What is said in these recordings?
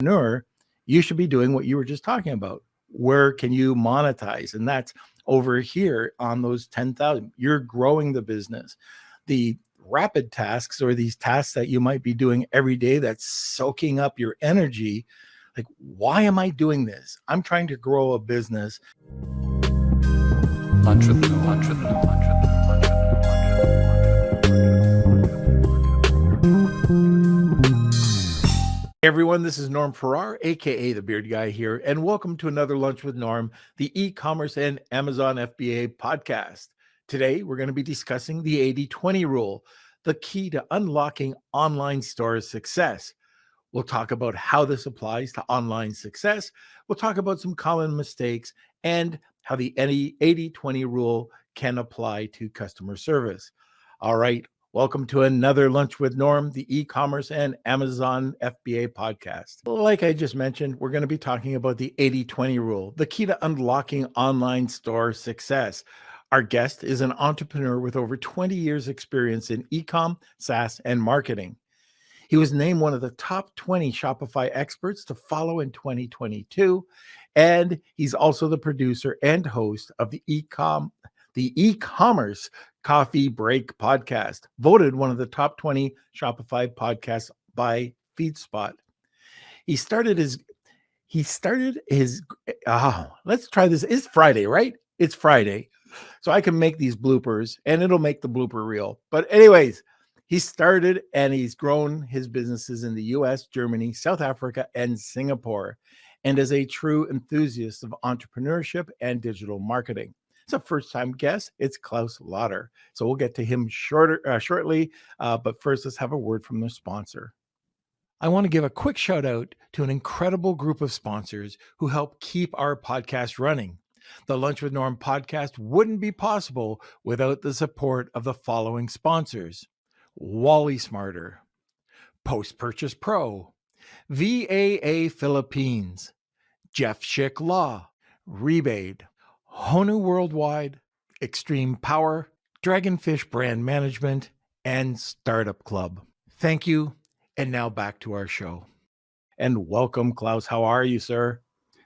entrepreneur, you should be doing what you were just talking about. Where can you monetize? And that's over here on those 10,000. You're growing the business. The rapid tasks, or these tasks that you might be doing every day that's soaking up your energy, like, why am I doing this? I'm trying to grow a business. Hey everyone, this is Norm Farrar, aka the Beard Guy here, and welcome to another Lunch with Norm, the e-commerce and Amazon FBA podcast. Today, we're going to be discussing the 80-20 rule, the key to unlocking online store success. We'll talk about how this applies to online success. We'll talk about some common mistakes and how the 80-20 rule can apply to customer service. All right. Welcome to another Lunch with Norm, the e-commerce and Amazon FBA podcast. Like I just mentioned, we're going to be talking about the 80-20 rule, the key to unlocking online store success. Our guest is an entrepreneur with over 20 years experience in e-com, SaaS, and marketing. He was named one of the top 20 Shopify experts to follow in 2022, and he's also the producer and host of the Ecommerce Coffee Break Podcast, voted one of the top 20 Shopify podcasts by Feedspot. Let's try this. It's Friday, right? It's Friday. So I can make these bloopers and it'll make the blooper reel. But anyways, he started and he's grown his businesses in the US, Germany, South Africa, and Singapore, and is a true enthusiast of entrepreneurship and digital marketing. It's a first-time guest. It's Claus Lauter. So we'll get to him shortly. But first, let's have a word from the sponsor. I want to give a quick shout out to an incredible group of sponsors who help keep our podcast running. The Lunch with Norm podcast wouldn't be possible without the support of the following sponsors: Wally Smarter, Post Purchase Pro, VAA Philippines, Jeff Schick Law, Rebate, Honu Worldwide, Extreme Power, Dragonfish Brand Management, and Startup Club. Thank you. And now back to our show. And welcome, Claus. How are you, sir?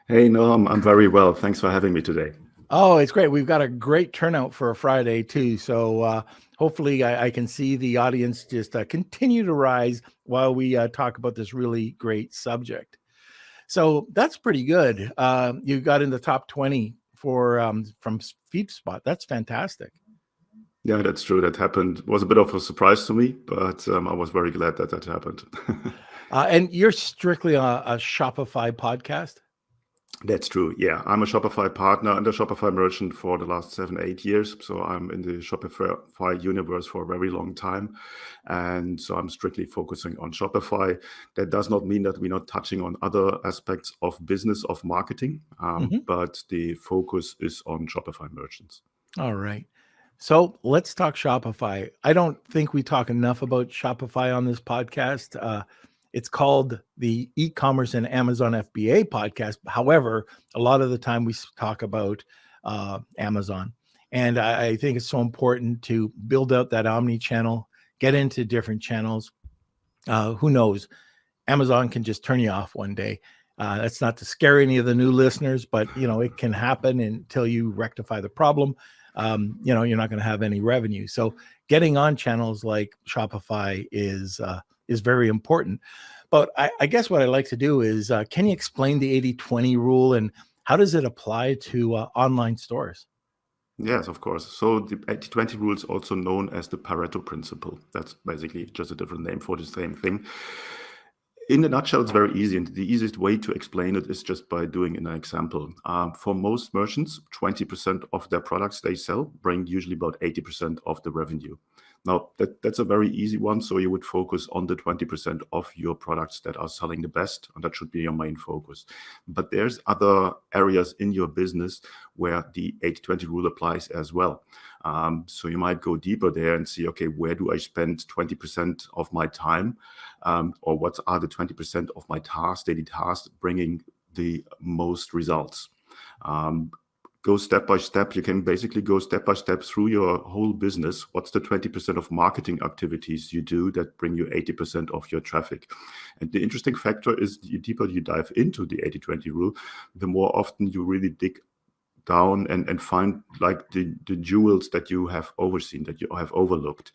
Hey, Norm. I'm very well. Thanks for having me today. Oh, it's great. We've got a great turnout for a Friday, too. So hopefully I can see the audience just continue to rise while we talk about this really great subject. So that's pretty good. You got in the top 20 from Feedspot. That's fantastic. Yeah, that's true. That happened. It was a bit of a surprise to me, but I was very glad that happened. And you're strictly a Shopify podcast? That's true. Yeah, I'm a Shopify partner and a Shopify merchant for the last 7-8 years. So I'm in the Shopify universe for a very long time. And so I'm strictly focusing on Shopify. That does not mean that we're not touching on other aspects of business, of marketing, but the focus is on Shopify merchants. All right. So let's talk Shopify. I don't think we talk enough about Shopify on this podcast. It's called the e-commerce and Amazon FBA podcast. However, a lot of the time we talk about Amazon. And I think it's so important to build out that omni-channel, get into different channels. Who knows? Amazon can just turn you off one day. That's not to scare any of the new listeners, but it can happen until you rectify the problem. You're not going to have any revenue. So getting on channels like Shopify is very important. But I guess what I'd like to do is, can you explain the 80-20 rule and how does it apply to online stores? Yes, of course. So the 80-20 rule is also known as the Pareto principle. That's basically just a different name for the same thing. In a nutshell, it's very easy. And the easiest way to explain it is just by doing an example. For most merchants, 20% of their products they sell bring usually about 80% of the revenue. Now, that's a very easy one. So you would focus on the 20% of your products that are selling the best, and that should be your main focus. But there's other areas in your business where the 80-20 rule applies as well. So you might go deeper there and see, okay, where do I spend 20% of my time? Or what are the 20% of my daily tasks bringing the most results? go step by step. You can basically go step by step through your whole business. What's the 20% of marketing activities you do that bring you 80% of your traffic? And the interesting factor is the deeper you dive into the 80-20 rule, the more often you really dig down and find like the jewels that you have overseen, that you have overlooked,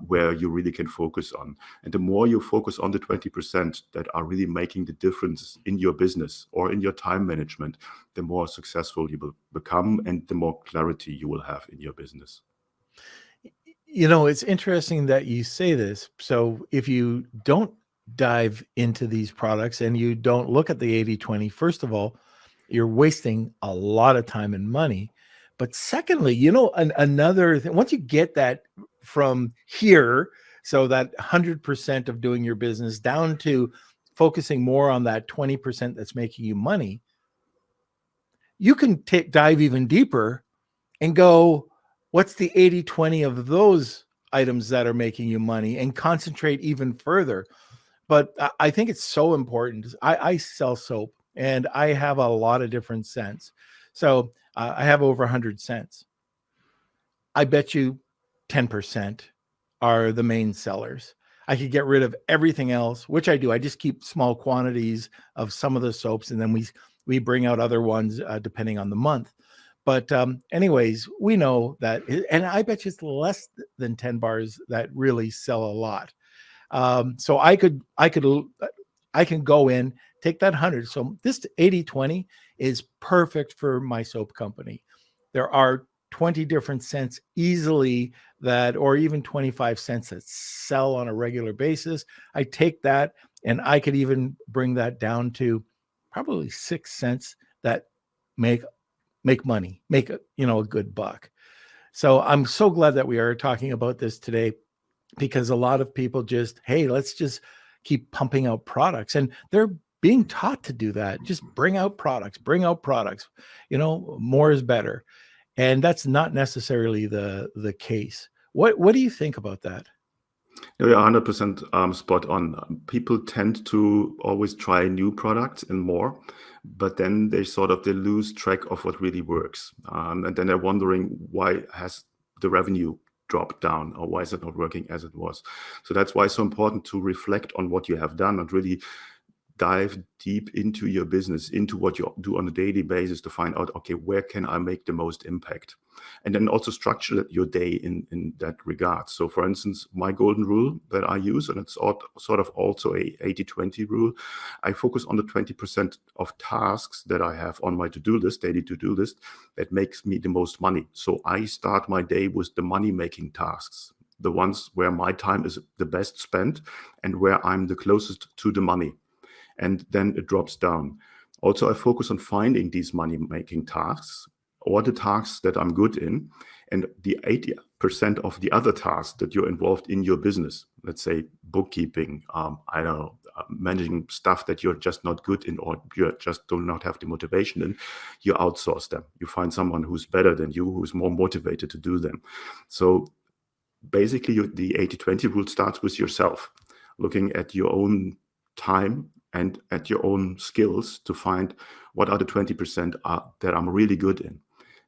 where you really can focus on. And the more you focus on the 20% that are really making the difference in your business or in your time management, the more successful you will become and the more clarity you will have in your business. It's interesting that you say this. So if you don't dive into these products and you don't look at the 80-20, first of all, you're wasting a lot of time and money. But secondly, another thing, once you get that from here, so that 100% of doing your business down to focusing more on that 20% that's making you money, you can dive even deeper and go, what's the 80-20 of those items that are making you money, and concentrate even further. But I think it's so important. I sell soap, and I have a lot of different scents. So I have over 100 scents. I bet you 10% are the main sellers. I could get rid of everything else, which I do. I just keep small quantities of some of the soaps, and then we bring out other ones depending on the month. But anyways, we know that, and I bet you it's less than 10 bars that really sell a lot. So I can go in, take that 100. So this 80-20 is perfect for my soap company. There are 20 different scents easily that, or even 25 cents that sell on a regular basis. I take that and I could even bring that down to probably 6 cents that make money, make a good buck. So I'm so glad that we are talking about this today, because a lot of people just, hey, let's just keep pumping out products, and they're being taught to do that. Just bring out products, more is better. And that's not necessarily the case. What do you think about that? You're 100% spot on. People tend to always try new products and more, but then they lose track of what really works. And then they're wondering, why has the revenue dropped down, or why is it not working as it was? So that's why it's so important to reflect on what you have done and really dive deep into your business, into what you do on a daily basis, to find out, okay, where can I make the most impact? And then also structure your day in that regard. So for instance, my golden rule that I use, and it's sort of also a 80-20 rule, I focus on the 20% of tasks that I have on my to-do list, daily to-do list, that makes me the most money. So I start my day with the money-making tasks, the ones where my time is the best spent and where I'm the closest to the money. And then it drops down. Also, I focus on finding these money-making tasks, or the tasks that I'm good in, and the 80% of the other tasks that you're involved in your business. Let's say bookkeeping, managing stuff that you're just not good in, or you just do not have the motivation in, you outsource them. You find someone who's better than you, who's more motivated to do them. So basically, the 80-20 rule starts with yourself, looking at your own time and at your own skills to find what are the 20% that I'm really good in.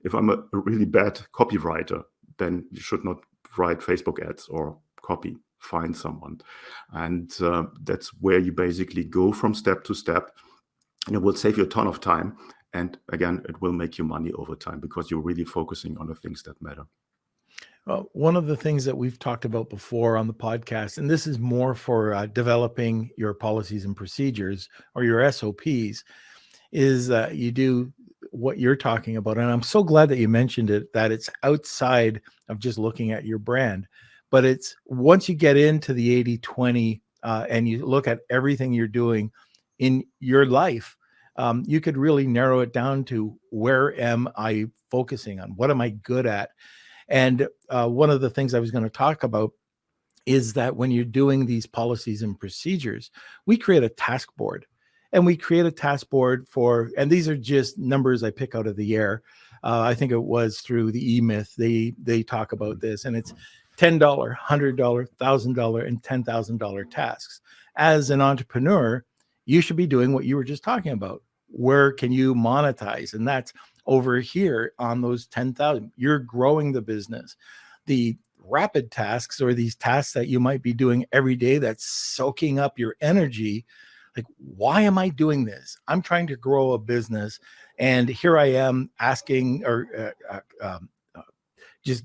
If I'm a really bad copywriter, then you should not write Facebook ads or copy. Find someone. And that's where you basically go from step to step. And it will save you a ton of time. And again, it will make you money over time, because you're really focusing on the things that matter. One of the things that we've talked about before on the podcast, and this is more for developing your policies and procedures, or your SOPs, is that you do what you're talking about. And I'm so glad that you mentioned it, that it's outside of just looking at your brand. But it's once you get into the 80-20 and you look at everything you're doing in your life, you could really narrow it down to, where am I focusing on? What am I good at? And one of the things I was going to talk about is that when you're doing these policies and procedures, we create a task board. And we create a task board and these are just numbers I pick out of the air. I think it was through the E-Myth. They talk about this, and it's $10, $100, $1,000, and $10,000 tasks. As an entrepreneur, you should be doing what you were just talking about, where can you monetize? And that's over here on those 10,000. You're growing the business. The rapid tasks, or these tasks that you might be doing every day that's soaking up your energy, like, why am I doing this? I'm trying to grow a business, and here I am asking or just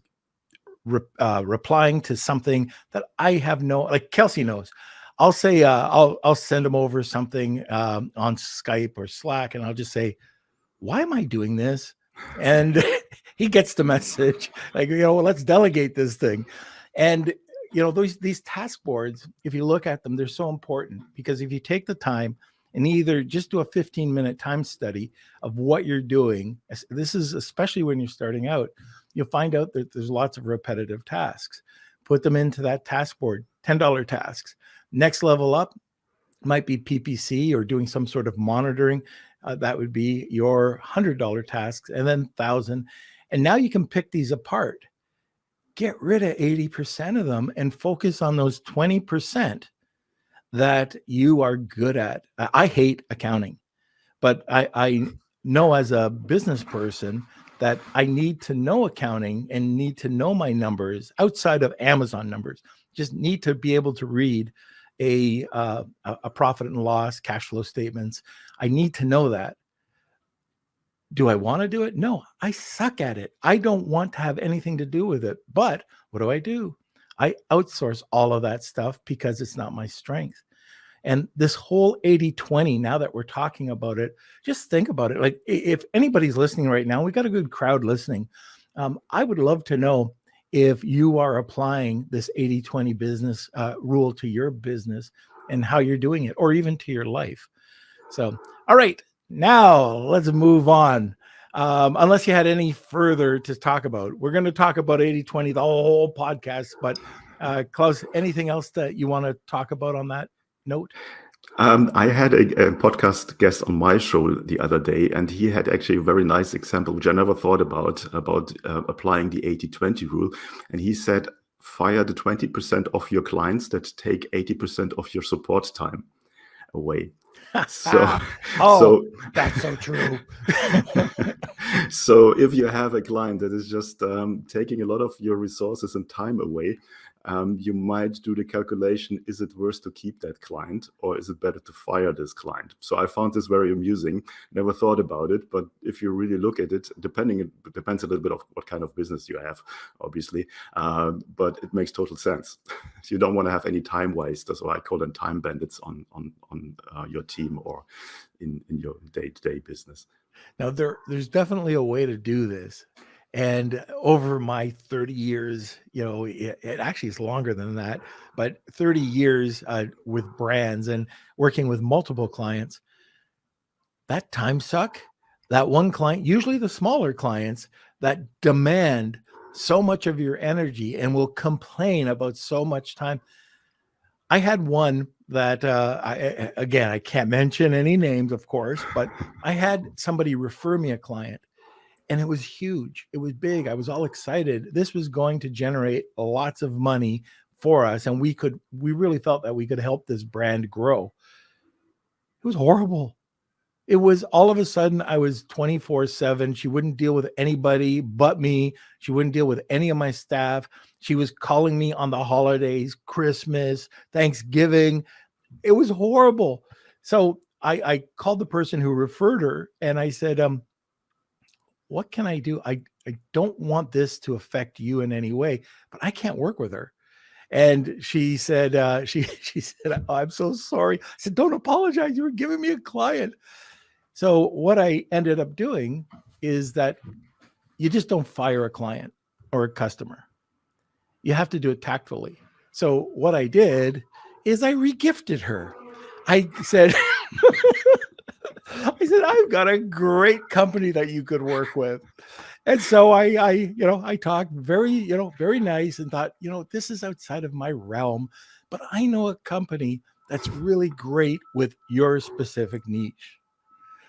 replying to something that I have no, like Kelsey knows. I'll say, I'll send him over something on Skype or Slack, and I'll just say, why am I doing this? And he gets the message, like, well, let's delegate this thing. And, these task boards, if you look at them, they're so important, because if you take the time and either just do a 15-minute time study of what you're doing, this is especially when you're starting out, you'll find out that there's lots of repetitive tasks. Put them into that task board, $10 tasks. Next level up might be PPC or doing some sort of monitoring. That would be your $100 tasks, and then 1,000. And now you can pick these apart. Get rid of 80% of them and focus on those 20% that you are good at. I hate accounting, but I know as a business person that I need to know accounting and need to know my numbers outside of Amazon numbers. Just need to be able to read a profit and loss, cash flow statements. I need to know that. Do I want to do it? No, I suck at it. I don't want to have anything to do with it. But what do? I outsource all of that stuff because it's not my strength. And this whole 80-20, now that we're talking about it, just think about it. Like, if anybody's listening right now, we got a good crowd listening. I would love to know if you are applying this 80-20 business rule to your business and how you're doing it, or even to your life. So, all right, now let's move on. Unless you had any further to talk about, we're going to talk about 80-20 the whole podcast. But Klaus, anything else that you want to talk about on that note? I had a podcast guest on my show the other day, and he had actually a very nice example, which I never thought about applying the 80-20 rule. And he said, fire the 20% of your clients that take 80% of your support time away. So that's so true. So if you have a client that is just taking a lot of your resources and time away, you might do the calculation, is it worth to keep that client, or is it better to fire this client? So I found this very amusing. Never thought about it, but if you really look at it, it depends a little bit of what kind of business you have, obviously, but it makes total sense. You don't want to have any time wasters, or I call them time bandits, on your team or in your day-to-day business. Now, there's definitely a way to do this. And over my 30 years, it actually is longer than that, but 30 years with brands and working with multiple clients, that time suck, that one client, usually the smaller clients that demand so much of your energy and will complain about so much time. I had one that, I can't mention any names, of course, but I had somebody refer me a client. And it was huge. It was big. I was all excited. This was going to generate lots of money for us. And we really felt that we could help this brand grow. It was horrible. It was all of a sudden, I was 24/7. She wouldn't deal with anybody but me. She wouldn't deal with any of my staff. She was calling me on the holidays, Christmas, Thanksgiving. It was horrible. So I called the person who referred her, and I said, what can I do? I don't want this to affect you in any way, but I can't work with her. And she said, she said, oh, I'm so sorry. I said, don't apologize. You were giving me a client. So what I ended up doing is that you just don't fire a client or a customer. You have to do it tactfully. So what I did is I regifted her. I said, I've got a great company that you could work with. And so I talked very nice and thought, this is outside of my realm, but I know a company that's really great with your specific niche.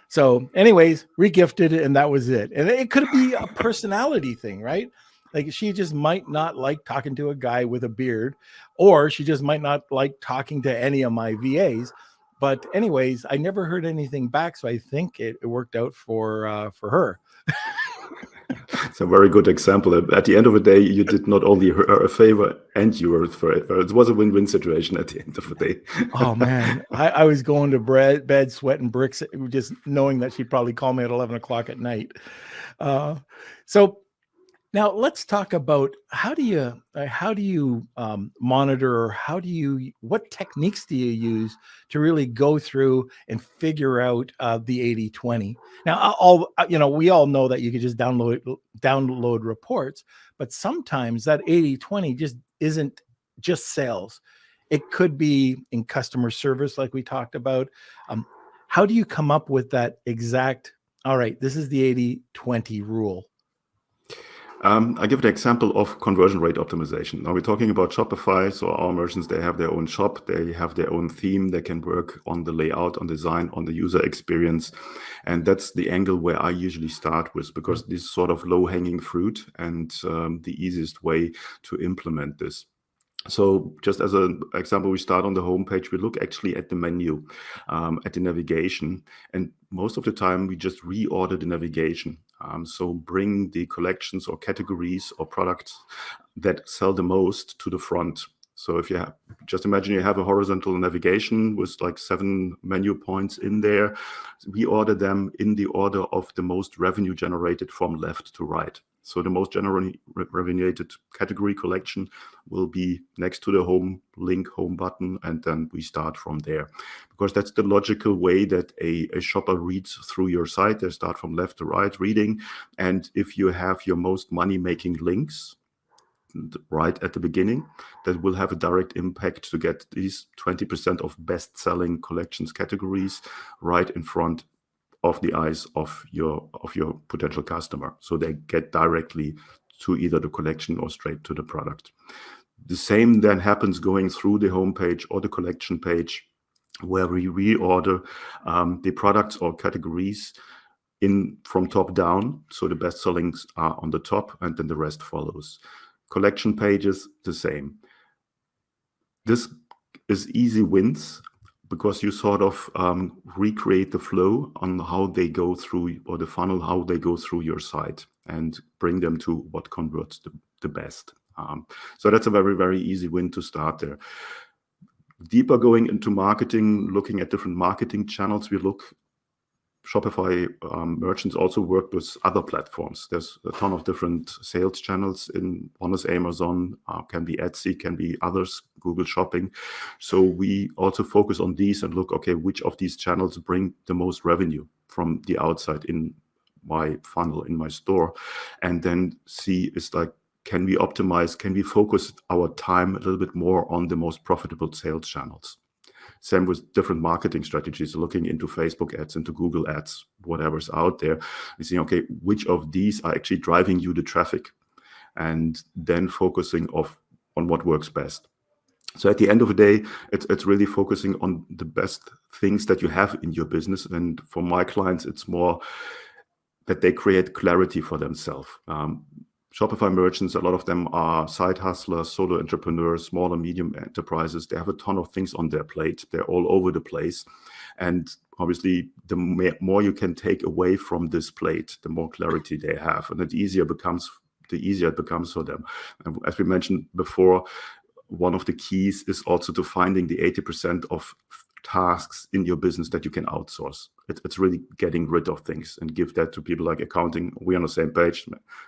So anyways, regifted, and that was it. And it could be a personality thing, right? Like, she just might not like talking to a guy with a beard, or she just might not like talking to any of my VAs. But anyways, I never heard anything back, so I think it worked out for her. It's a very good example. At the end of the day, you did not only her a favor and you were for it. It was a win-win situation at the end of the day. Oh man, I was going to bed sweating bricks, just knowing that she'd probably call me at 11 o'clock at night. So now let's talk about how do you monitor, or what techniques do you use to really go through and figure out the 80-20? Now, we all know that you can just download reports, but sometimes that 80-20 just isn't just sales. It could be in customer service, like we talked about. How do you come up with that exact, all right, this is the 80-20 rule? I give an example of conversion rate optimization. Now we're talking about Shopify. So our merchants, they have their own shop. They have their own theme. They can work on the layout, on design, on the user experience. And that's the angle where I usually start with, because this is sort of low-hanging fruit and the easiest way to implement this. So just as an example, we start on the homepage. We look actually at the menu, at the navigation. And most of the time, we just reorder the navigation. So bring the collections or categories or products that sell the most to the front. So if you just imagine you have a horizontal navigation with like 7 menu points in there, we order them in the order of the most revenue generated from left to right. So the most revenue-generated category collection will be next to the home link, home button, and then we start from there. Because that's the logical way that a shopper reads through your site. They start from left to right reading. And if you have your most money-making links right at the beginning, that will have a direct impact to get these 20% of best-selling collections categories right in front of the eyes of your potential customer, so they get directly to either the collection or straight to the product. The same then happens going through the homepage or the collection page, where we reorder the products or categories in from top down. So the best sellings are on the top, and then the rest follows. Collection pages, the same. This is easy wins, because you sort of recreate the flow on how they go through, or the funnel, how they go through your site, and bring them to what converts the best. So that's a very, very easy win to start there. Deeper going into marketing, looking at different marketing channels, Shopify merchants also work with other platforms. There's a ton of different sales channels. One is Amazon, can be Etsy, can be others, Google Shopping. So we also focus on these and look, okay, which of these channels bring the most revenue from the outside in my funnel, in my store, and then see can we optimize, can we focus our time a little bit more on the most profitable sales channels. Same with different marketing strategies, looking into Facebook ads, into Google ads, whatever's out there, and saying, okay, which of these are actually driving you the traffic, and then focusing on what works best. So at the end of the day, it's really focusing on the best things that you have in your business. And for my clients, it's more that they create clarity for themselves. Shopify merchants, a lot of them are side hustlers, solo entrepreneurs, small and medium enterprises. They have a ton of things on their plate. They're all over the place. And obviously, the more you can take away from this plate, the more clarity they have. And the easier it becomes for them. And as we mentioned before, one of the keys is also to finding the 80% of tasks in your business that you can outsource. It's really getting rid of things and give that to people like accounting. We're on the same page.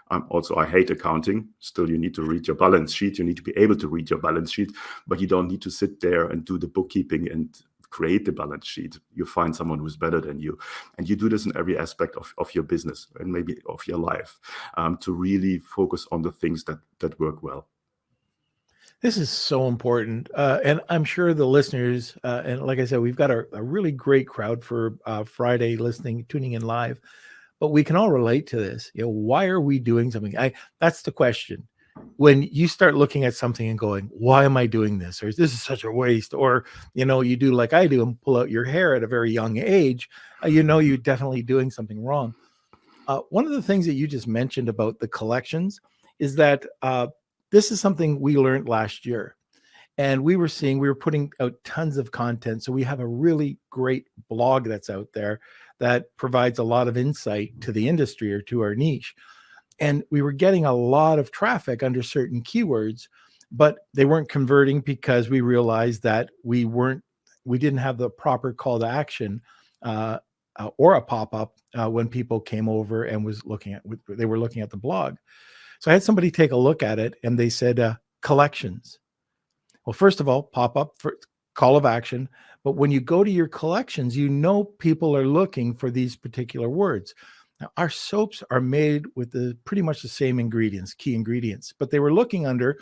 I hate accounting. Still, you need to read your balance sheet. You need to be able to read your balance sheet, but you don't need to sit there and do the bookkeeping and create the balance sheet. You find someone who's better than you. And you do this in every aspect of your business and maybe of your life, to really focus on the things that work well. This is so important. And I'm sure the listeners, and like I said, we've got a really great crowd for Friday tuning in live, but we can all relate to this. Why are we doing something? That's the question. When you start looking at something and going, why am I doing this? Or this is such a waste. Or, you do like I do and pull out your hair at a very young age, you're definitely doing something wrong. One of the things that you just mentioned about the collections is that this is something we learned last year. And we were putting out tons of content. So we have a really great blog that's out there that provides a lot of insight to the industry or to our niche. And we were getting a lot of traffic under certain keywords, but they weren't converting because we realized that we didn't have the proper call to action or a pop-up when people came over and they were looking at the blog. So I had somebody take a look at it and they said, collections. Well, first of all, pop-up for call of action. But when you go to your collections, people are looking for these particular words. Now, our soaps are made with pretty much the same ingredients, key ingredients, but they were looking under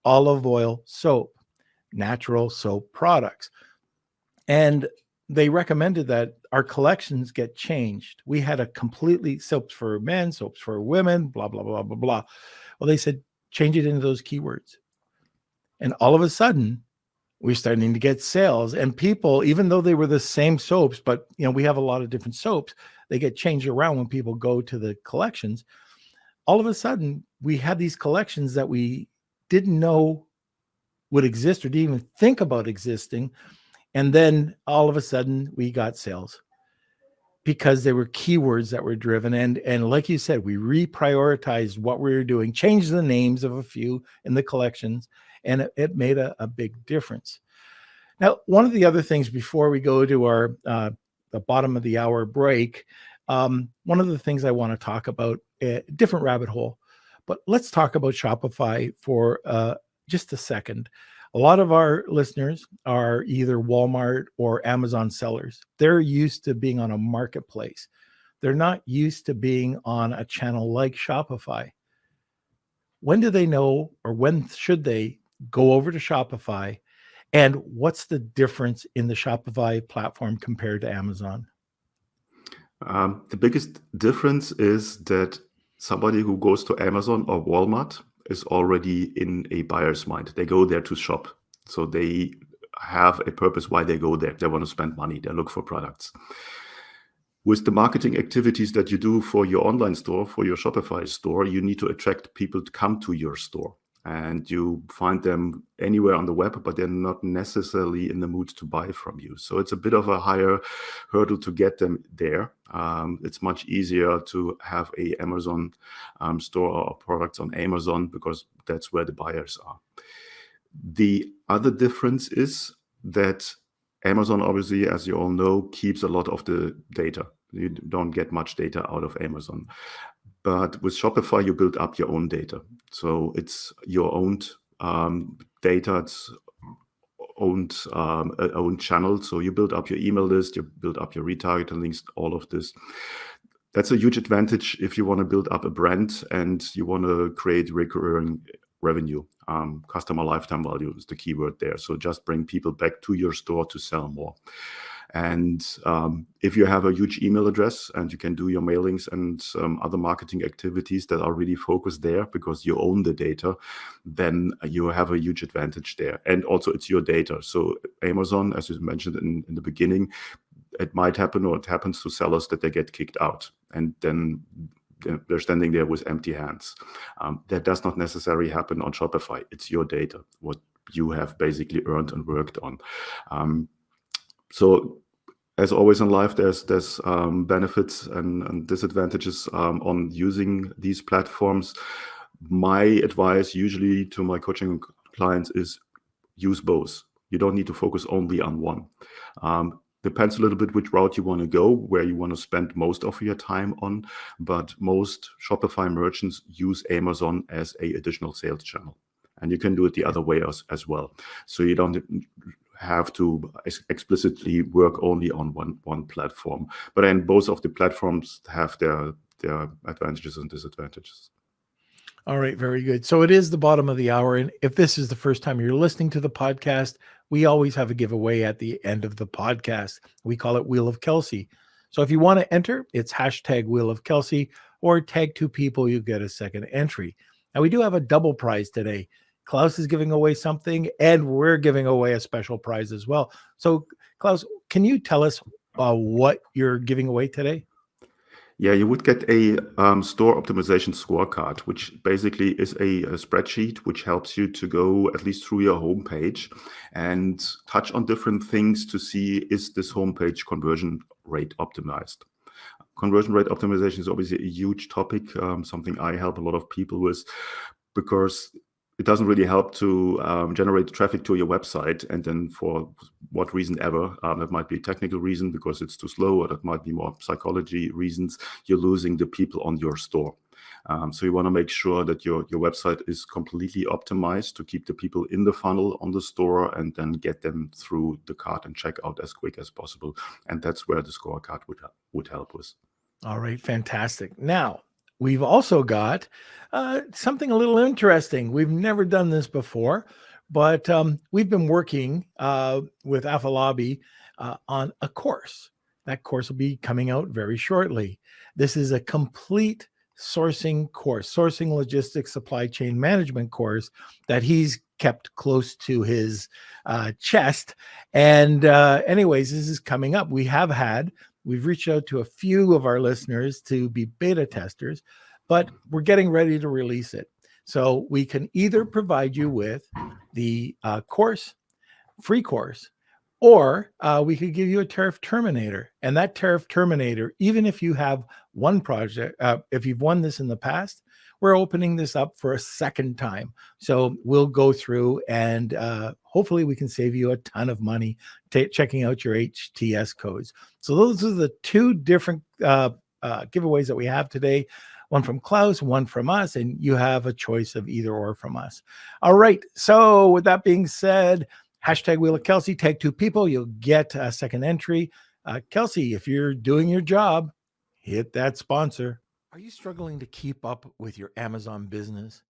olive oil soap, natural soap products. And they recommended that our collections get changed. We had a completely soaps for men, soaps for women, blah, blah, blah, blah, blah. Well, they said, change it into those keywords. And all of a sudden, we're starting to get sales. And people, even though they were the same soaps, but we have a lot of different soaps, they get changed around when people go to the collections. All of a sudden, we had these collections that we didn't know would exist or didn't even think about existing. And then all of a sudden, we got sales because they were keywords that were driven. And like you said, we reprioritized what we were doing, changed the names of a few in the collections, and it made a big difference. Now, one of the other things before we go to our the bottom of the hour break, one of the things I want to talk about, a different rabbit hole, but let's talk about Shopify for just a second. A lot of our listeners are either Walmart or Amazon sellers. They're used to being on a marketplace. They're not used to being on a channel like Shopify. When do they know, or when should they go over to Shopify? And what's the difference in the Shopify platform compared to Amazon? The biggest difference is that somebody who goes to Amazon or Walmart is already in a buyer's mind. They go there to shop. So they have a purpose why they go there. They want to spend money. They look for products. With the marketing activities that you do for your online store, for your Shopify store, you need to attract people to come to your store. And you find them anywhere on the web, but they're not necessarily in the mood to buy from you. So it's a bit of a higher hurdle to get them there. It's much easier to have a Amazon store or products on Amazon because that's where the buyers are. The other difference is that Amazon, obviously, as you all know, keeps a lot of the data. You don't get much data out of Amazon. But with Shopify, you build up your own data. So it's your own data, it's own channel. So you build up your email list, you build up your retargeting links, all of this. That's a huge advantage if you want to build up a brand and you want to create recurring revenue. Customer lifetime value is the keyword there. So just bring people back to your store to sell more. And if you have a huge email address and you can do your mailings and other marketing activities that are really focused there because you own the data, then you have a huge advantage there. And also it's your data. So Amazon, as you mentioned in the beginning, it might happen, or it happens to sellers, that they get kicked out and then they're standing there with empty hands. That does not necessarily happen on Shopify. It's your data, what you have basically earned and worked on. So as always in life, there's benefits and disadvantages on using these platforms. My advice usually to my coaching clients is use both. You don't need to focus only on one. Depends a little bit which route you want to go, where you want to spend most of your time on, but most Shopify merchants use Amazon as an additional sales channel. And you can do it the other way as well. So you don't have to explicitly work only on one platform. But then both of the platforms have their advantages and disadvantages. All right, very good. So it is the bottom of the hour. And if this is the first time you're listening to the podcast, we always have a giveaway at the end of the podcast. We call it Wheel of Kelsey. So if you want to enter, it's hashtag Wheel of Kelsey, or tag 2 people, you get a second entry. Now we do have a double prize today. Klaus is giving away something, and we're giving away a special prize as well. So Klaus, can you tell us what you're giving away today? Yeah, you would get a store optimization scorecard, which basically is a spreadsheet which helps you to go at least through your homepage and touch on different things to see, is this homepage conversion rate optimized? Conversion rate optimization is obviously a huge topic, something I help a lot of people with, because it doesn't really help to generate traffic to your website and then for what reason ever, that might be a technical reason because it's too slow, or that might be more psychology reasons, you're losing the people on your store. So you want to make sure that your website is completely optimized to keep the people in the funnel on the store and then get them through the cart and checkout as quick as possible. And that's where the scorecard would help with. All right, fantastic. Now, we've also got something a little interesting. We've never done this before, but we've been working with Afalabi on a course. That course will be coming out very shortly. This is a complete sourcing course, sourcing logistics supply chain management course that he's kept close to his chest. And anyways, this is coming up. We've reached out to a few of our listeners to be beta testers, but we're getting ready to release it. So we can either provide you with the course, free course, or we could give you a tariff terminator. And that tariff terminator, even if you have one project, if you've won this in the past, we're opening this up for a second time. So we'll go through and hopefully we can save you a ton of money checking out your HTS codes. So those are the two different giveaways that we have today. One from Klaus, one from us, and you have a choice of either or from us. All right. So with that being said, hashtag Wheel of Kelsey, tag 2 people, you'll get a second entry. Kelsey, if you're doing your job, hit that sponsor. Are you struggling to keep up with your Amazon business?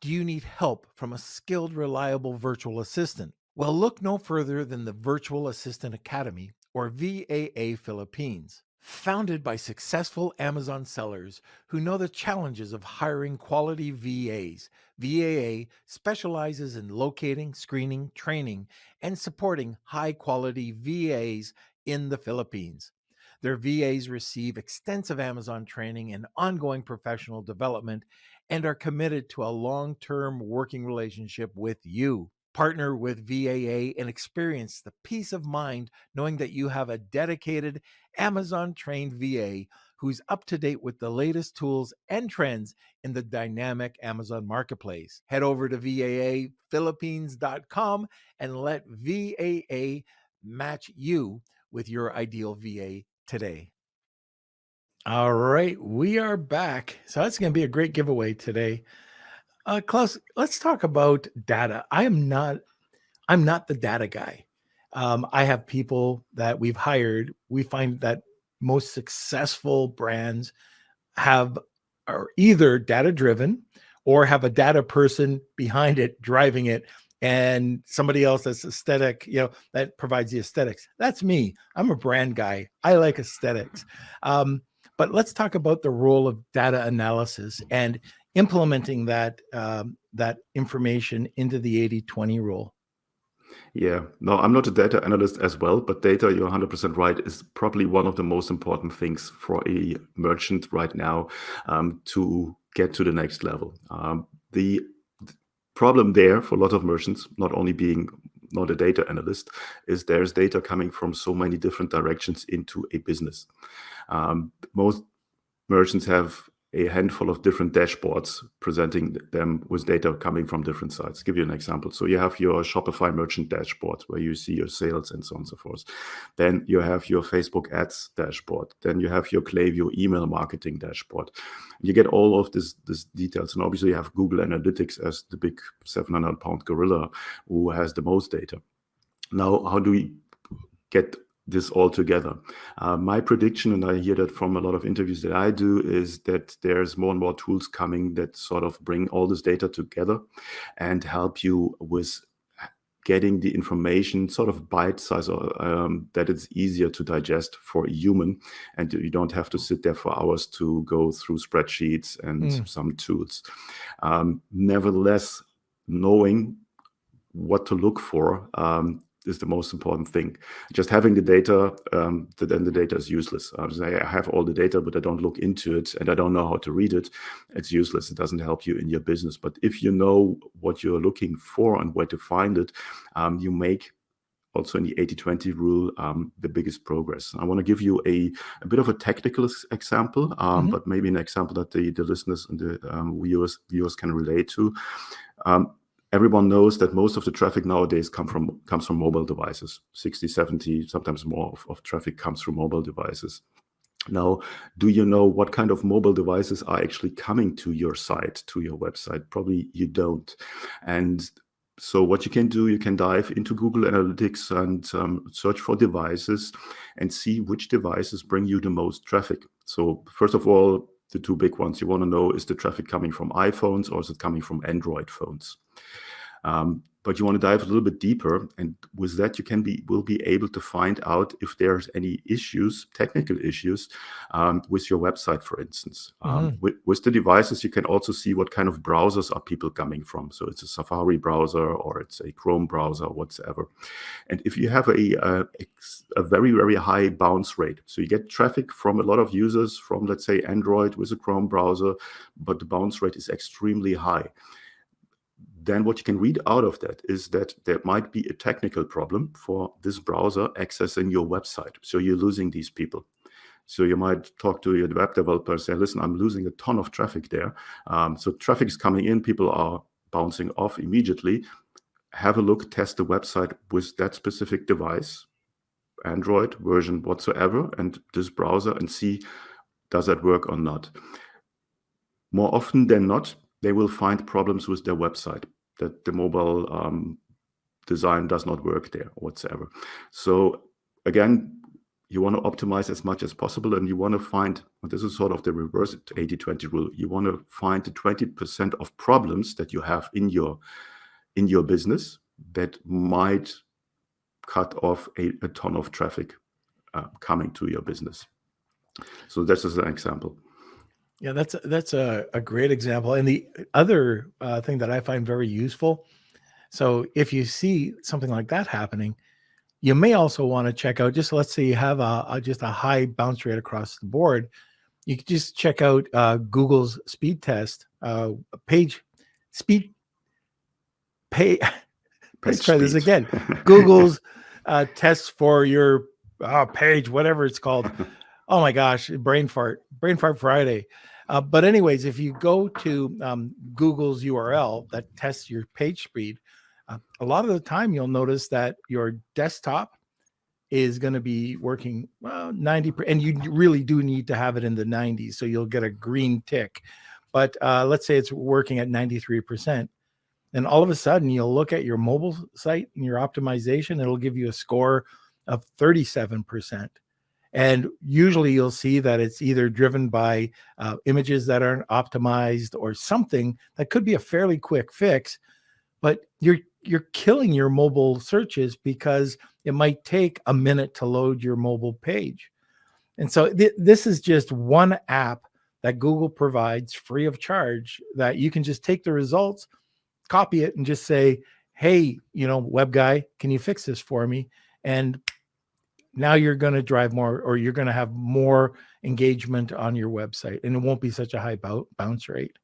Do you need help from a skilled, reliable virtual assistant? Well, look no further than the Virtual Assistant Academy, or VAA Philippines. Founded by successful Amazon sellers who know the challenges of hiring quality VAs, VAA specializes in locating, screening, training, and supporting high-quality VAs in the Philippines. Their VAs receive extensive Amazon training and ongoing professional development and are committed to a long-term working relationship with you. Partner with VAA and experience the peace of mind knowing that you have a dedicated Amazon-trained VA who's up to date with the latest tools and trends in the dynamic Amazon marketplace. Head over to VAAphilippines.com and let VAA match you with your ideal VA today. All right, we are back. So that's going to be a great giveaway today. Klaus, let's talk about data. I'm not the data guy. I have people that we've hired. We find that most successful brands are either data driven or have a data person behind it driving it, and somebody else that's aesthetic, that provides the aesthetics. That's me. I'm a brand guy. I like aesthetics. But let's talk about the role of data analysis and implementing that information into the 80-20 rule. Yeah, no, I'm not a data analyst as well, but data, you're 100% right, is probably one of the most important things for a merchant right now to get to the next level. The problem there for a lot of merchants, not only being not a data analyst, is there's data coming from so many different directions into a business. Most merchants have a handful of different dashboards presenting them with data coming from different sites. Give you an example. So you have your Shopify merchant dashboard where you see your sales and so on and so forth. Then you have your Facebook ads dashboard. Then you have your Klaviyo email marketing dashboard. You get all of these details. And obviously you have Google Analytics as the big 700-pound gorilla who has the most data. Now, how do we get this all together? My prediction, and I hear that from a lot of interviews that I do, is that there's more and more tools coming that sort of bring all this data together and help you with getting the information sort of bite-sized, that it's easier to digest for a human, and you don't have to sit there for hours to go through spreadsheets and some tools. Nevertheless, knowing what to look for is the most important thing. Just having the data, then the data is useless. I have all the data, but I don't look into it and I don't know how to read it. It's useless. It doesn't help you in your business. But if you know what you're looking for and where to find it, you make also in the 80-20 rule, the biggest progress. I want to give you a bit of a technical example, but maybe an example that the listeners and the viewers can relate to. Everyone knows that most of the traffic nowadays comes from mobile devices. 60, 70, sometimes more of traffic comes from mobile devices. Now, do you know what kind of mobile devices are actually coming to your site, to your website? Probably you don't. And so what you can do, you can dive into Google Analytics and search for devices and see which devices bring you the most traffic. So first of all, the two big ones you want to know, is the traffic coming from iPhones or is it coming from Android phones? But you want to dive a little bit deeper, and with that you will be able to find out if there's any issues, technical issues, with your website, for instance. With the devices, you can also see what kind of browsers are people coming from. So it's a Safari browser or it's a Chrome browser, whatsoever. And if you have a very, very high bounce rate, so you get traffic from a lot of users from, let's say, Android with a Chrome browser, but the bounce rate is extremely high, then what you can read out of that is that there might be a technical problem for this browser accessing your website. So you're losing these people. So you might talk to your web developer and say, listen, I'm losing a ton of traffic there. So traffic is coming in, people are bouncing off immediately. Have a look, test the website with that specific device, Android version whatsoever, and this browser, and see, does that work or not? More often than not, they will find problems with their website, that the mobile design does not work there whatsoever. So again, you want to optimize as much as possible, and you want to find, this is sort of the reverse 80-20 rule, you want to find the 20% of problems that you have in your business that might cut off a ton of traffic coming to your business. So this is an example. Yeah, that's a great example. And the other thing that I find very useful, so if you see something like that happening, you may also want to check out, just let's say you have just a high bounce rate across the board, you could just check out Google's speed test, let's try this again. Google's tests for your page, whatever it's called. Oh my gosh, brain fart Friday. But anyways, if you go to Google's URL that tests your page speed, a lot of the time you'll notice that your desktop is going to be working 90%, and you really do need to have it in the 90s, so you'll get a green tick. But let's say it's working at 93%. And all of a sudden you'll look at your mobile site and your optimization, it'll give you a score of 37%. And usually you'll see that it's either driven by images that aren't optimized or something that could be a fairly quick fix, but you're killing your mobile searches because it might take a minute to load your mobile page. And so this is just one app that Google provides free of charge that you can just take the results, copy it, and just say, hey, web guy, can you fix this for me? And now you're going to drive more, or you're going to have more engagement on your website, and it won't be such a high bounce rate.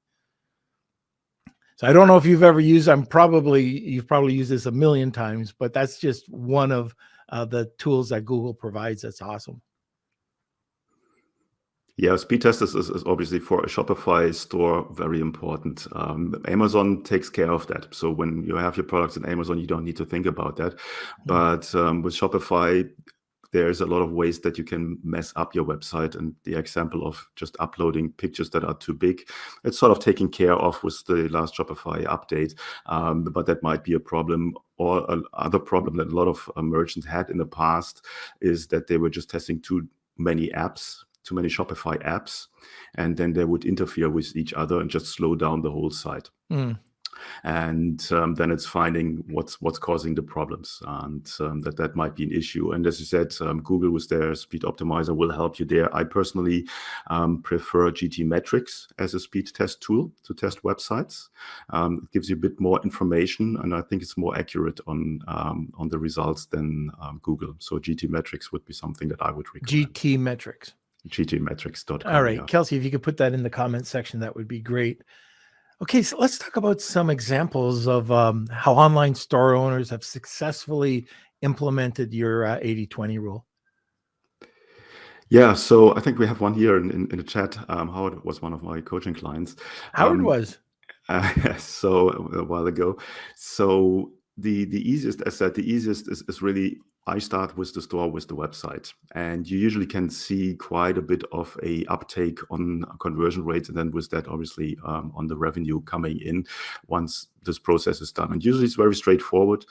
So I don't know if you've ever used, you've probably used this a million times, but that's just one of the tools that Google provides. That's awesome. Yeah, speed test is obviously for a Shopify store very important. Amazon takes care of that. So when you have your products in Amazon, you don't need to think about that. But with Shopify, there's a lot of ways that you can mess up your website, and the example of just uploading pictures that are too big, it's sort of taken care of with the last Shopify update, but that might be a problem. Or another problem that a lot of merchants had in the past is that they were just testing too many Shopify apps, and then they would interfere with each other and just slow down the whole site. And then it's finding what's causing the problems, and that might be an issue. And as you said, Google with their speed optimizer will help you there. I personally prefer GT Metrics as a speed test tool to test websites. It gives you a bit more information, and I think it's more accurate on the results than Google. So GT Metrics would be something that I would recommend. GT Metrics. GTmetrics.com. All right, yeah. Kelsey, if you could put that in the comment section, that would be great. Okay, so let's talk about some examples of how online store owners have successfully implemented your 80-20 rule. Yeah, so I think we have one here in the chat. Howard was one of my coaching clients. Howard was. So a while ago. So the easiest, as I said, the easiest is really, I start with the store, with the website, and you usually can see quite a bit of a uptake on conversion rates, and then with that, obviously, on the revenue coming in once this process is done. And usually it's very straightforward.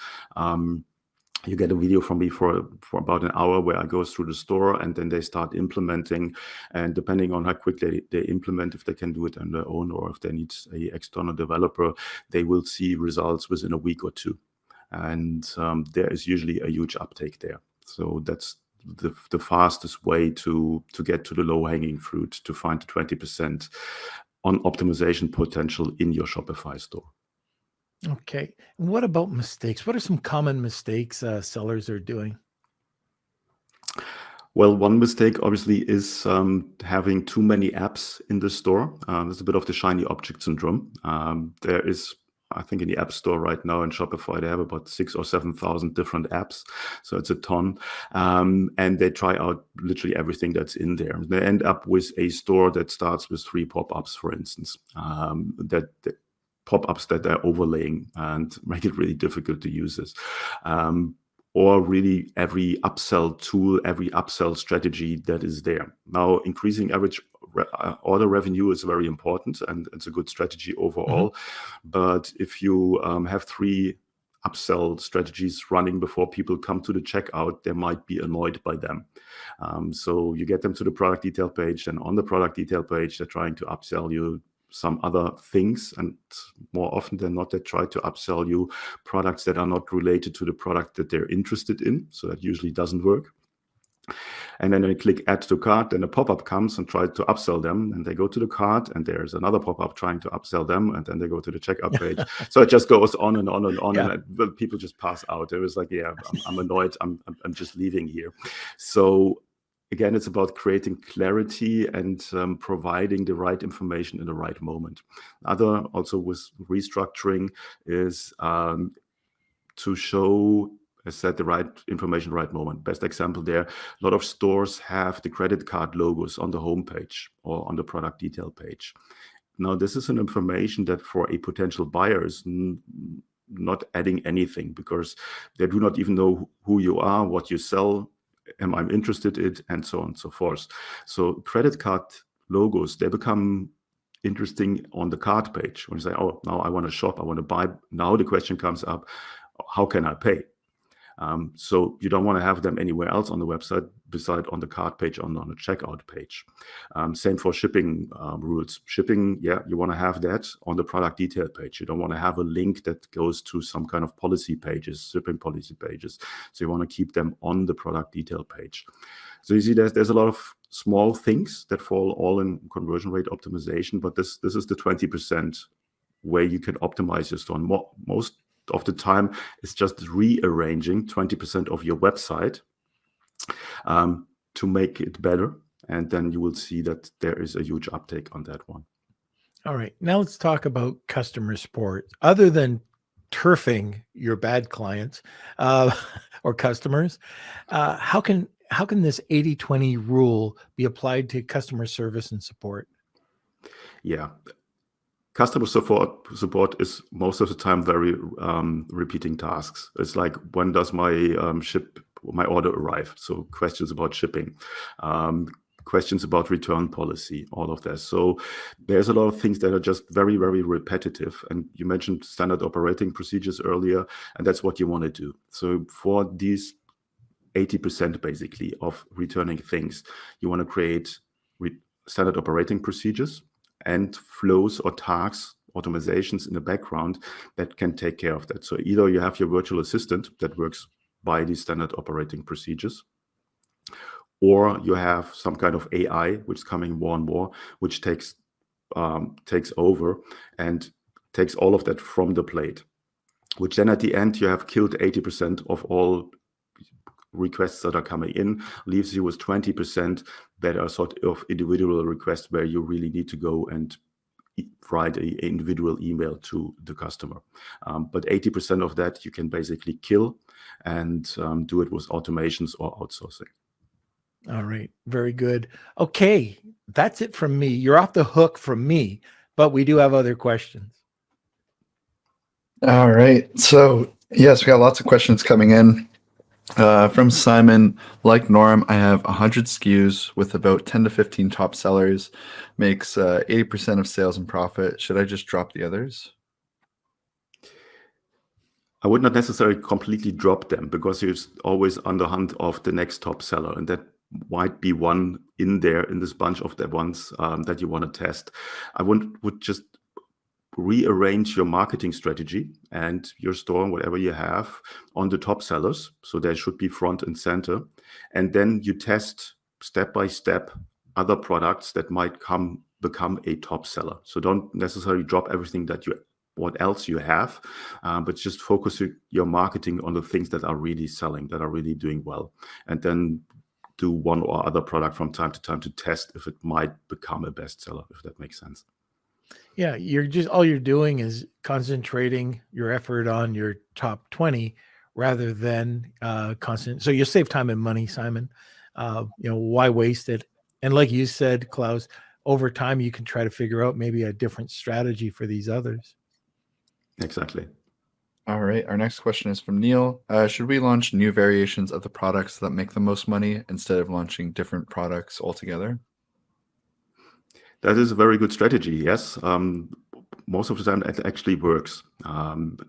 You get a video from me for about an hour where I go through the store, and then they start implementing. And depending on how quickly they implement, if they can do it on their own or if they need an external developer, they will see results within a week or two. And there is usually a huge uptake there. So that's the fastest way to get to the low-hanging fruit, to find the 20% on optimization potential in your Shopify store. Okay. And what about mistakes? What are some common mistakes sellers are doing? Well, one mistake obviously is having too many apps in the store. There's a bit of the shiny object syndrome. There is, I think, in the App Store right now in Shopify, they have about 6,000 or 7,000 different apps. So it's a ton. And they try out literally everything that's in there. They end up with a store that starts with 3 pop-ups, for instance, pop-ups that they're overlaying and make it really difficult to use this. Or really every upsell tool, every upsell strategy that is there. Now, increasing average order revenue is very important, and it's a good strategy overall. But if you have 3 upsell strategies running before people come to the checkout, they might be annoyed by them. So you get them to the product detail page, and on the product detail page, they're trying to upsell you some other things, and more often than not, they try to upsell you products that are not related to the product that they're interested in. So that usually doesn't work. And then they click add to cart, then a pop-up comes and tries to upsell them, and they go to the cart, and there's another pop-up trying to upsell them, and then they go to the checkout page. So it just goes on and on and on, and people just pass out. It was like, I'm annoyed. I'm just leaving here. So again, it's about creating clarity and providing the right information in the right moment. Other, also with restructuring, is to show, as said, the right information, right moment. Best example there, a lot of stores have the credit card logos on the homepage or on the product detail page. Now, this is an information that for a potential buyer is not adding anything, because they do not even know who you are, what you sell, am I interested in, and so on and so forth. So credit card logos, they become interesting on the cart page when you say, oh, now I want to shop, I want to buy. Now the question comes up, how can I pay? So you don't want to have them anywhere else on the website beside on the cart page, on the checkout page. Same for shipping rules. Shipping, you want to have that on the product detail page. You don't want to have a link that goes to some kind of policy pages, shipping policy pages. So you want to keep them on the product detail page. So you see there's a lot of small things that fall all in conversion rate optimization, but this is the 20% where you can optimize your store. Most of the time, it's just rearranging 20% of your website to make it better. And then you will see that there is a huge uptake on that one. All right. Now let's talk about customer support. Other than turfing your bad clients or customers, how can this 80-20 rule be applied to customer service and support? Yeah. Customer support is most of the time very repeating tasks. It's like, when does my order arrive? So questions about shipping, questions about return policy, all of that. So there's a lot of things that are just very, very repetitive. And you mentioned standard operating procedures earlier, and that's what you want to do. So for these 80% basically of returning things, you want to create standard operating procedures and flows or tasks automatizations in the background that can take care of that. So either you have your virtual assistant that works by the standard operating procedures, or you have some kind of AI, which is coming more and more, which takes over and takes all of that from the plate, which then at the end you have killed 80% of all requests that are coming in, leaves you with 20% that are sort of individual requests where you really need to go and write an individual email to the customer. But 80% of that you can basically kill and do it with automations or outsourcing. All right. Very good. Okay. That's it from me. You're off the hook from me, but we do have other questions. All right. So, yes, we got lots of questions coming in. From Simon, like Norm, I have 100 SKUs with about 10 to 15 top sellers, makes 80% of sales and profit. Should I just drop the others? I would not necessarily completely drop them, because you're always on the hunt of the next top seller, and that might be one in there in this bunch of the ones that you want to test. I would just rearrange your marketing strategy and your store and whatever you have on the top sellers. So they should be front and center. And then you test step by step other products that might become a top seller. So don't necessarily drop everything what else you have, but just focus your marketing on the things that are really selling, that are really doing well. And then do one or other product from time to time to test if it might become a bestseller, if that makes sense. Yeah, all you're doing is concentrating your effort on your top 20 rather than so you'll save time and money, Simon. Why waste it? And like you said, Klaus, over time you can try to figure out maybe a different strategy for these others. Exactly. All right. Our next question is from Neil. Should we launch new variations of the products that make the most money instead of launching different products altogether? That is a very good strategy, yes. Most of the time it actually works.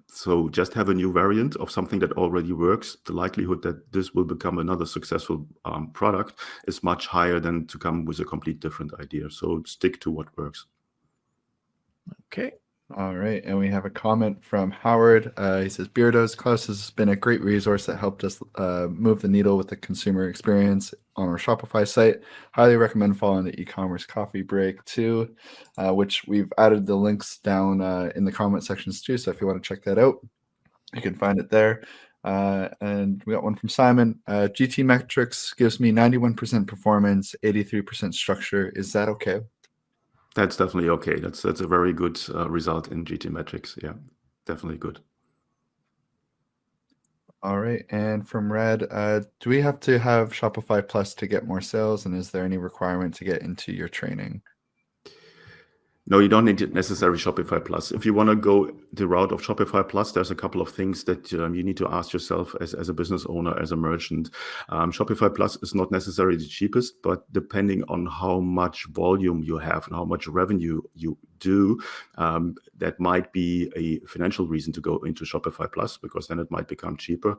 So just have a new variant of something that already works. The likelihood that this will become another successful product is much higher than to come with a complete different idea. So stick to what works. Okay. All right. And we have a comment from Howard. He says, Beardos, Klaus has been a great resource that helped us move the needle with the consumer experience on our Shopify site. Highly recommend following the Ecommerce Coffee Break too, which we've added the links down in the comment sections too. So if you want to check that out, you can find it there. And we got one from Simon. GT Metrics gives me 91% performance, 83% structure. Is that okay? That's definitely okay. That's a very good result in GT metrics. Yeah, definitely good. All right. And from Red, do we have to have Shopify Plus to get more sales? And is there any requirement to get into your training? No, you don't need necessarily Shopify Plus. If you want to go the route of Shopify Plus, there's a couple of things that you need to ask yourself as a business owner, as a merchant. Shopify Plus is not necessarily the cheapest, but depending on how much volume you have and how much revenue you do, that might be a financial reason to go into Shopify Plus, because then it might become cheaper.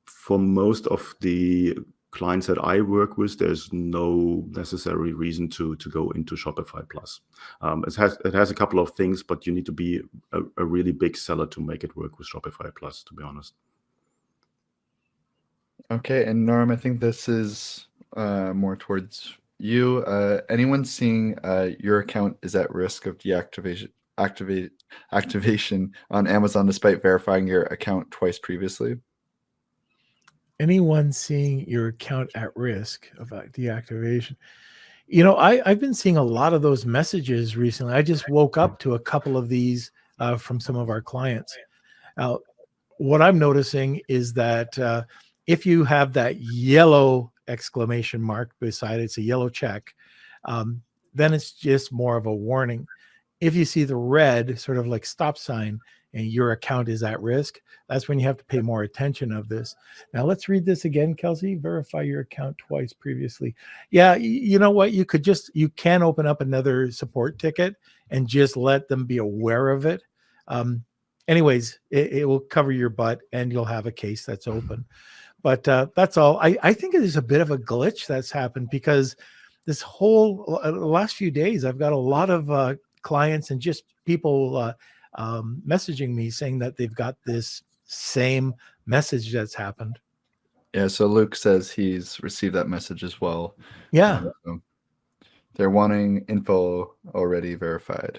For most of the clients that I work with, there's no necessary reason to go into Shopify Plus. It has a couple of things, but you need to be a really big seller to make it work with Shopify Plus, to be honest. Okay, and Norm, I think this is more towards you. Anyone seeing your account is at risk of deactivation on Amazon despite verifying your account twice previously? Anyone seeing your account at risk of deactivation? I've been seeing a lot of those messages recently. I just woke up to a couple of these from some of our clients. What I'm noticing is that if you have that yellow exclamation mark beside it, it's a yellow check, then it's just more of a warning. If you see the red sort of like stop sign and your account is at risk, that's when you have to pay more attention of this. Now let's read this again, Kelsey. Verify your account twice previously. Yeah, you know what? You can open up another support ticket and just let them be aware of it. Anyways, it will cover your butt and you'll have a case that's open. But that's all. I think it is a bit of a glitch that's happened, because this whole last few days, I've got a lot of clients and just people messaging me saying that they've got this same message that's happened. Yeah, so Luke says he's received that message as well. Yeah, they're wanting info already verified.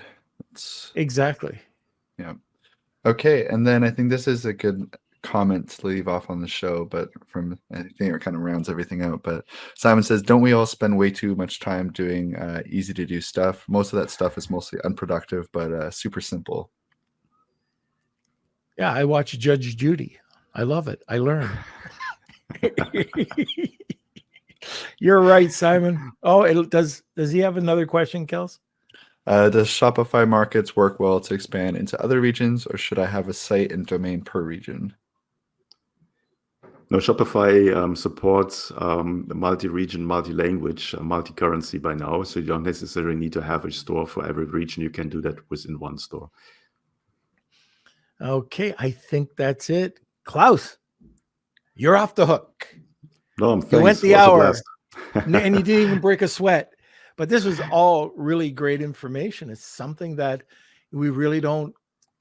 exactly. Yeah. Okay, and then I think this is a good comment to leave off on the show, but I think it kind of rounds everything out. But Simon says, don't we all spend way too much time doing easy to do stuff? Most of that stuff is mostly unproductive, but super simple. Yeah, I watch Judge Judy. I love it. I learn. You're right, Simon. Oh, does he have another question, Kels? Does Shopify Markets work well to expand into other regions, or should I have a site and domain per region? No, Shopify supports multi-region, multi-language, multi-currency by now. So you don't necessarily need to have a store for every region. You can do that within one store. Okay, I think that's it. Klaus, you're off the hook. No, you went the hour and you didn't even break a sweat. But this was all really great information. It's something that we really don't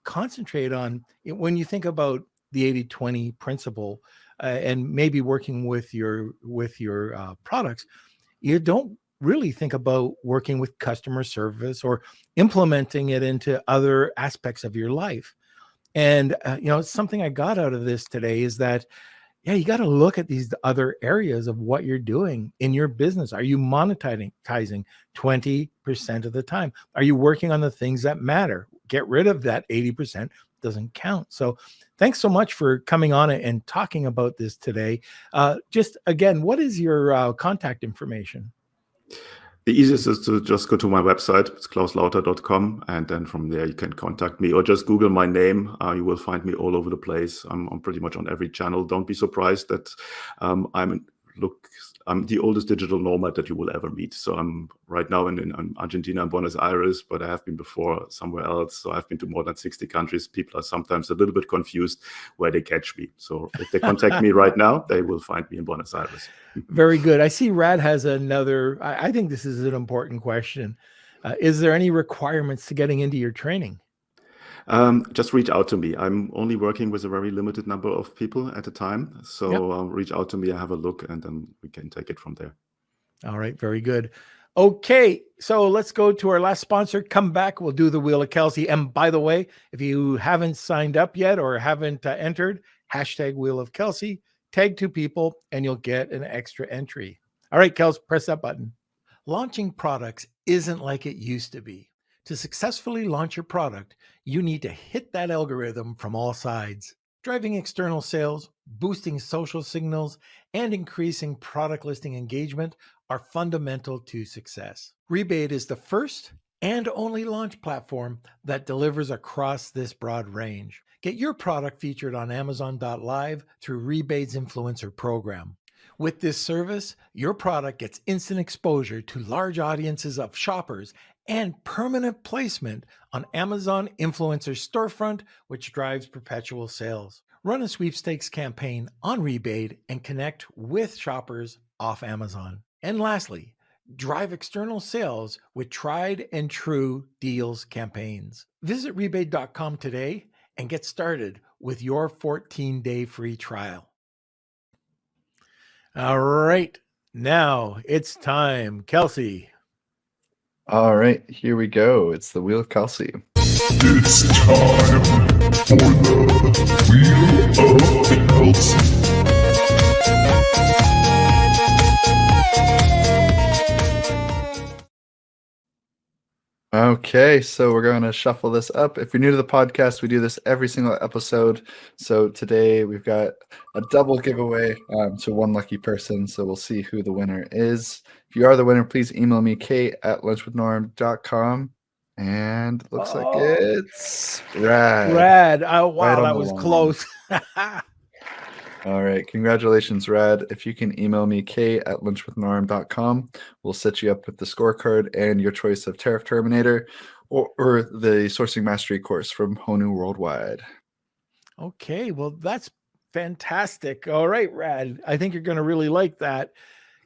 concentrate on. When you think about the 80-20 principle and maybe working with your products, you don't really think about working with customer service or implementing it into other aspects of your life. And, something I got out of this today is that, yeah, you got to look at these other areas of what you're doing in your business. Are you monetizing 20% of the time? Are you working on the things that matter? Get rid of that 80% doesn't count. So thanks so much for coming on and talking about this today. Just again, what is your contact information? The easiest is to just go to my website. It's clauslauter.com. And then from there, you can contact me or just Google my name. You will find me all over the place. I'm pretty much on every channel. Don't be surprised that I'm the oldest digital nomad that you will ever meet. So I'm right now in Argentina and Buenos Aires, but I have been before somewhere else. So I've been to more than 60 countries. People are sometimes a little bit confused where they catch me. So if they contact me right now, they will find me in Buenos Aires. Very good. I see Rad has another, I think this is an important question. Is there any requirements to getting into your training? Just reach out to me. I'm only working with a very limited number of people at a time. So reach out to me, have a look, and then we can take it from there. All right. Very good. Okay. So let's go to our last sponsor. Come back. We'll do the Wheel of Kelsey. And by the way, if you haven't signed up yet or haven't entered, hashtag Wheel of Kelsey, tag 2 people, and you'll get an extra entry. All right, Kels, press that button. Launching products isn't like it used to be. To successfully launch your product, you need to hit that algorithm from all sides. Driving external sales, boosting social signals, and increasing product listing engagement are fundamental to success. Rebate is the first and only launch platform that delivers across this broad range. Get your product featured on Amazon.live through Rebate's influencer program. With this service, your product gets instant exposure to large audiences of shoppers and permanent placement on Amazon Influencer Storefront, which drives perpetual sales. Run a sweepstakes campaign on Rebate and connect with shoppers off Amazon. And lastly, drive external sales with tried and true deals campaigns. Visit rebate.com today and get started with your 14-day free trial. All right, now it's time. Kelsey. All right, here we go. It's the Wheel of Kelsey. It's time for the Wheel of Kelsey. Okay, so we're going to shuffle this up. If you're new to the podcast, we do this every single episode. So today we've got a double giveaway to one lucky person. So we'll see who the winner is. If you are the winner, please email me, kate@lunchwithnorm.com. And looks like it's Rad. Rad. Oh, wow, Right that was close. All right. Congratulations, Rad. If you can email me, k@lunchwithnorm.com, we'll set you up with the scorecard and your choice of Tariff Terminator or the Sourcing Mastery course from Honu Worldwide. Okay. Well, that's fantastic. All right, Rad. I think you're going to really like that.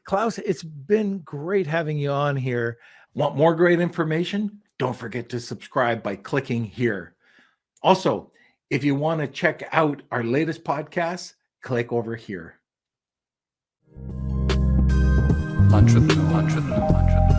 Klaus, it's been great having you on here. Want more great information? don't forget to subscribe by clicking here. Also, if you want to check out our latest podcast, click over here. Entrepreneur.